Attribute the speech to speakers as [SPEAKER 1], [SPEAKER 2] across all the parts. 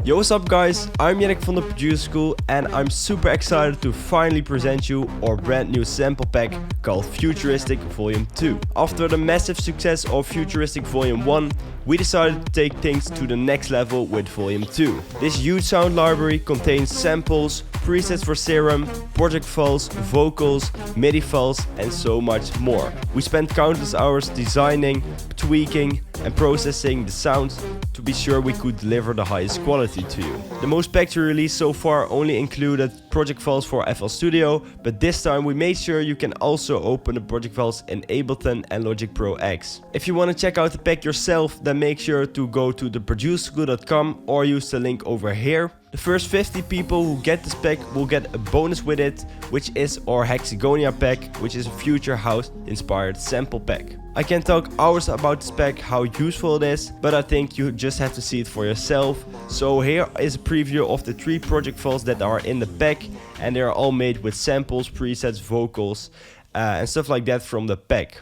[SPEAKER 1] Yo, what's up guys, I'm Yannick from the Producer School and I'm super excited to finally present you our brand new sample pack called Futuristic Volume 2. After the massive success of Futuristic Volume 1, we decided to take things to the next level with Volume 2. This huge sound library contains samples, presets for Serum, project files, vocals, MIDI files and so much more. We spent countless hours designing, tweaking and processing the sounds to be sure we could deliver the highest quality to you. The most packed we released so far only included project files for FL Studio, but this time we made sure you can also open the project files in Ableton and Logic Pro X. If you want to check out the pack yourself, then make sure to go to theproducerschool.com or use the link over here. The first 50 people who get this pack will get a bonus with it, which is our Hexagonia pack, which is a future house inspired sample pack. I can talk hours about this pack, how useful it is, but I think you just have to see it for yourself. So here is a preview of the 3 project files that are in the pack, and they are all made with samples, presets, vocals and stuff like that from the pack.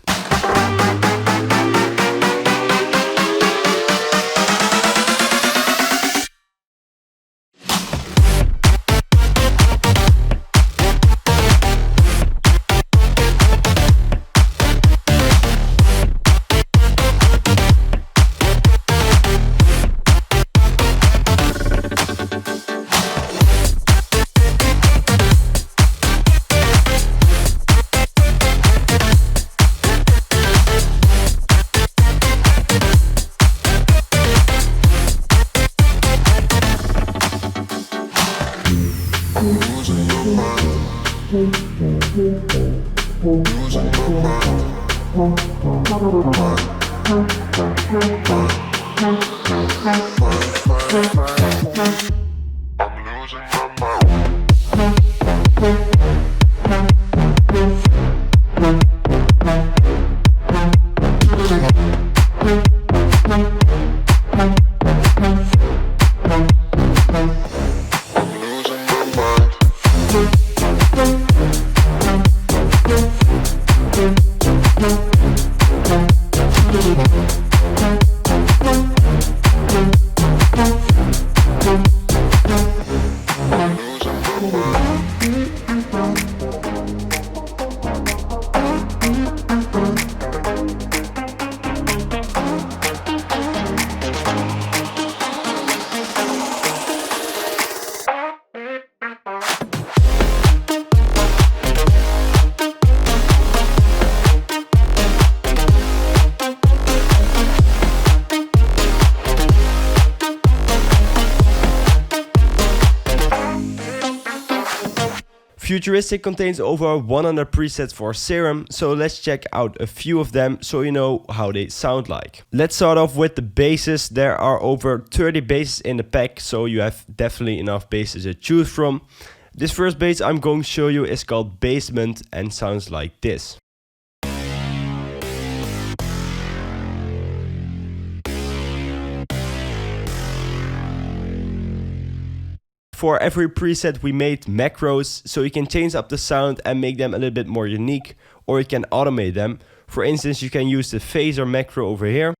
[SPEAKER 1] Futuristic contains over 100 presets for Serum, so let's check out a few of them so you know how they sound like. Let's start off with the basses. There are over 30 basses in the pack, so you have definitely enough basses to choose from. This first bass I'm going to show you is called Basement and sounds like this. For every preset we made macros, so you can change up the sound and make them a little bit more unique, or you can automate them. For instance, you can use the phaser macro over here,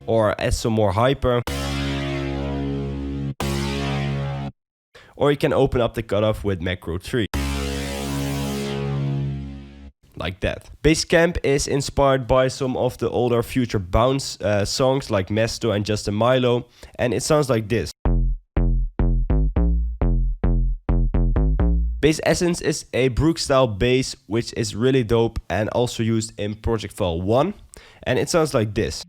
[SPEAKER 1] or add some more hyper, or you can open up the cutoff with macro 3. Like that. Bass Camp is inspired by some of the older Future Bounce songs like Mesto and Justin Milo, and it sounds like this. Bass Essence is a Brook style bass which is really dope and also used in Project File 1, and it sounds like this.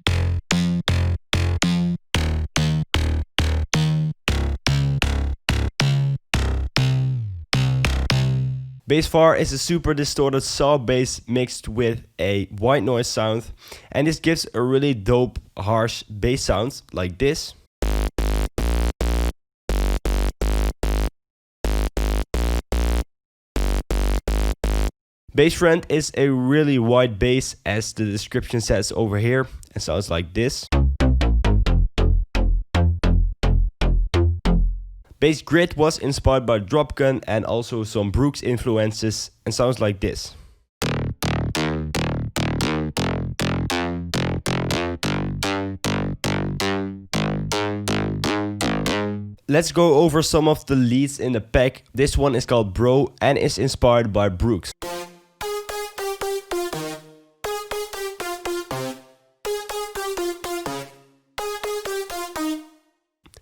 [SPEAKER 1] Bass Far is a super distorted saw bass mixed with a white noise sound, and this gives a really dope harsh bass sound like this. Bass Friend is a really wide bass, as the description says over here, and sounds like this. Bass Grid was inspired by Dropgun and also some Brooks influences and sounds like this. Let's go over some of the leads in the pack. This one is called Bro and is inspired by Brooks.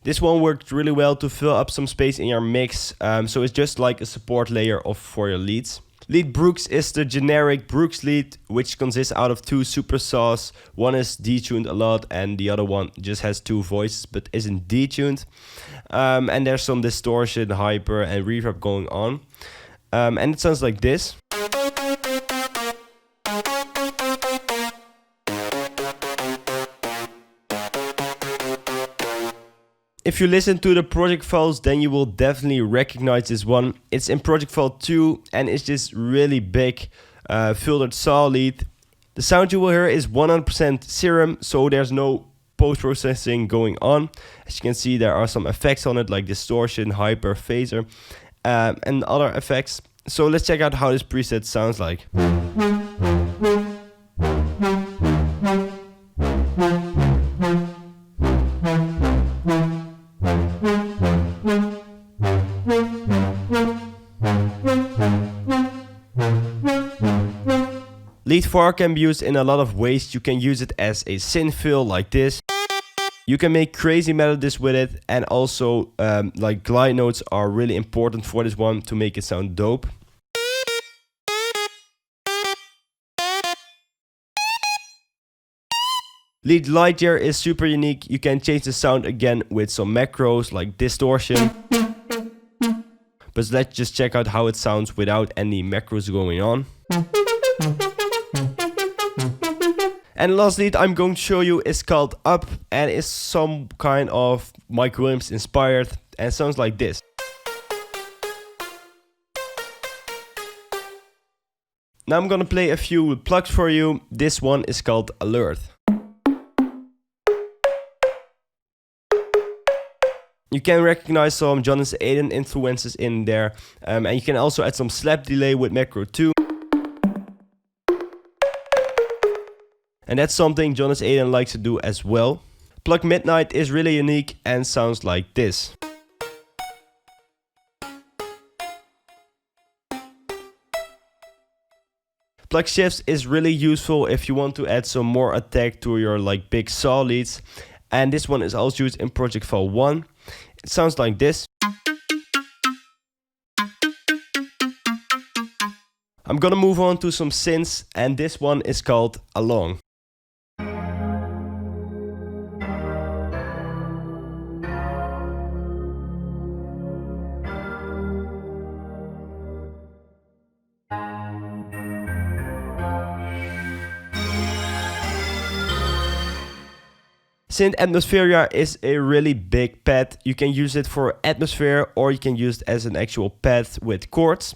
[SPEAKER 1] This one worked really well to fill up some space in your mix, so it's just like a support layer for your leads. Lead Brooks is the generic Brooks lead, which consists out of 2 supersaws. One is detuned a lot and the other one just has 2 voices but isn't detuned. And there's some distortion, hyper and reverb going on. And it sounds like this. If you listen to the project files, then you will definitely recognize this one. It's in project file 2 and it's just really big filtered saw lead. The sound you will hear is 100% Serum, so there's no post-processing going on. As you can see, there are some effects on it like distortion, hyper, phaser, and other effects. So let's check out how this preset sounds like. Lead 4 can be used in a lot of ways. You can use it as a synth fill like this. You can make crazy melodies with it, and also like glide notes are really important for this one to make it sound dope. Lead Lightyear is super unique. You can change the sound again with some macros like distortion. But let's just check out how it sounds without any macros going on. And the last lead I'm going to show you is called Up and is some kind of Mike Williams inspired and sounds like this. Now I'm gonna play a few plugs for you. This one is called Alert. You can recognize some Jonas Aiden influences in there, and you can also add some slap delay with macro 2. And that's something Jonas Aiden likes to do as well. Plug Midnight is really unique and sounds like this. Plug Shifts is really useful if you want to add some more attack to your like big saw leads. And this one is also used in Project File 1. It sounds like this. I'm gonna move on to some synths, and this one is called Along. Synth Atmospheria is a really big pad. You can use it for atmosphere or you can use it as an actual pad with chords.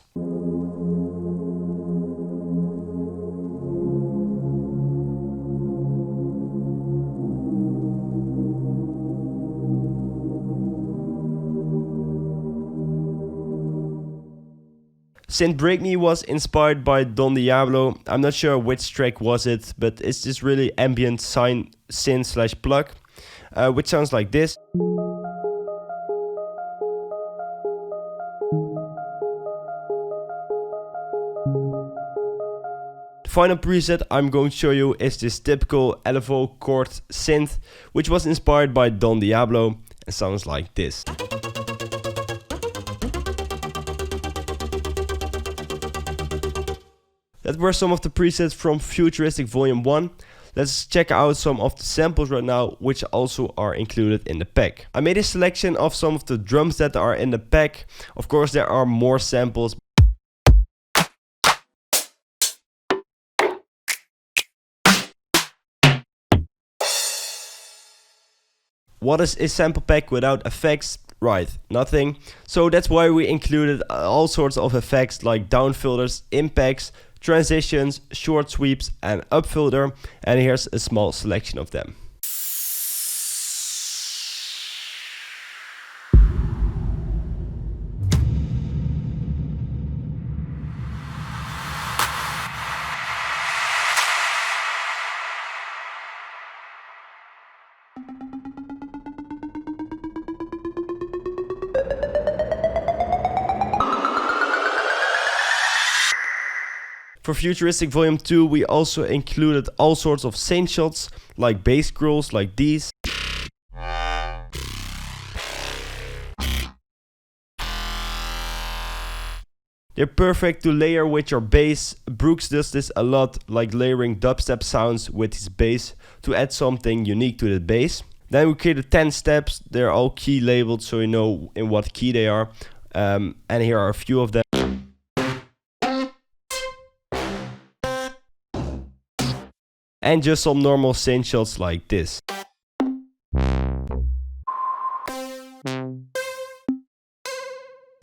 [SPEAKER 1] Synth Break Me was inspired by Don Diablo. I'm not sure which track was it, but it's this really ambient synth / plug, which sounds like this. The final preset I'm going to show you is this typical LFO chord synth, which was inspired by Don Diablo and sounds like this. That were some of the presets from Futuristic Volume 1. Let's check out some of the samples right now, which also are included in the pack. I made a selection of some of the drums that are in the pack. Of course, there are more samples. What is a sample pack without effects? Right, nothing. So that's why we included all sorts of effects like down filters, impacts, transitions, short sweeps and up filter, and here's a small selection of them. For Futuristic Volume 2 we also included all sorts of synth shots, like bass growls like these. They're perfect to layer with your bass. Brooks does this a lot, like layering dubstep sounds with his bass to add something unique to the bass. Then we created 10 steps. They're all key labeled so you know in what key they are. And here are a few of them. And just some normal synth shots like this.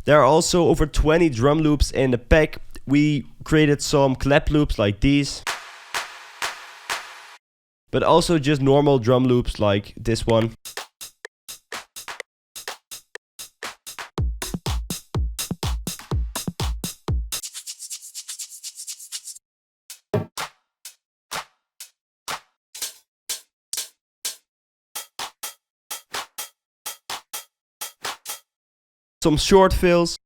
[SPEAKER 1] There are also over 20 drum loops in the pack. We created some clap loops like these. But also just normal drum loops like this one. Some short fills.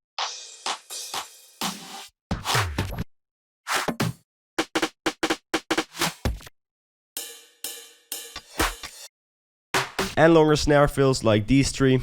[SPEAKER 1] And longer snare fills like these three.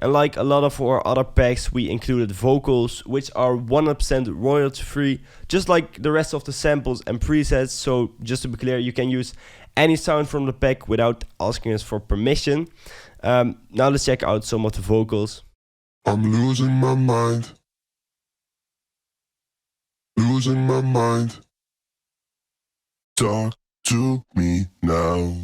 [SPEAKER 1] And like a lot of our other packs, we included vocals, which are 100% royalty free, just like the rest of the samples and presets. So just to be clear, you can use any sound from the pack without asking us for permission. Now let's check out some of the vocals.
[SPEAKER 2] I'm losing my mind. Losing my mind. Talk to me now.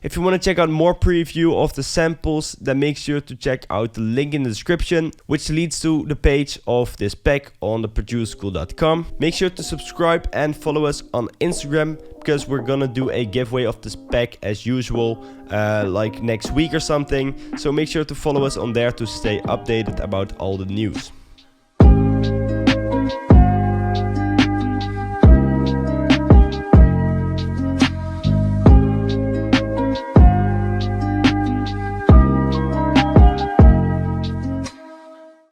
[SPEAKER 1] If you want to check out more preview of the samples, then make sure to check out the link in the description, which leads to the page of this pack on theproducerschool.com. Make sure to subscribe and follow us on Instagram, because we're gonna do a giveaway of this pack as usual, like next week or something. So make sure to follow us on there to stay updated about all the news.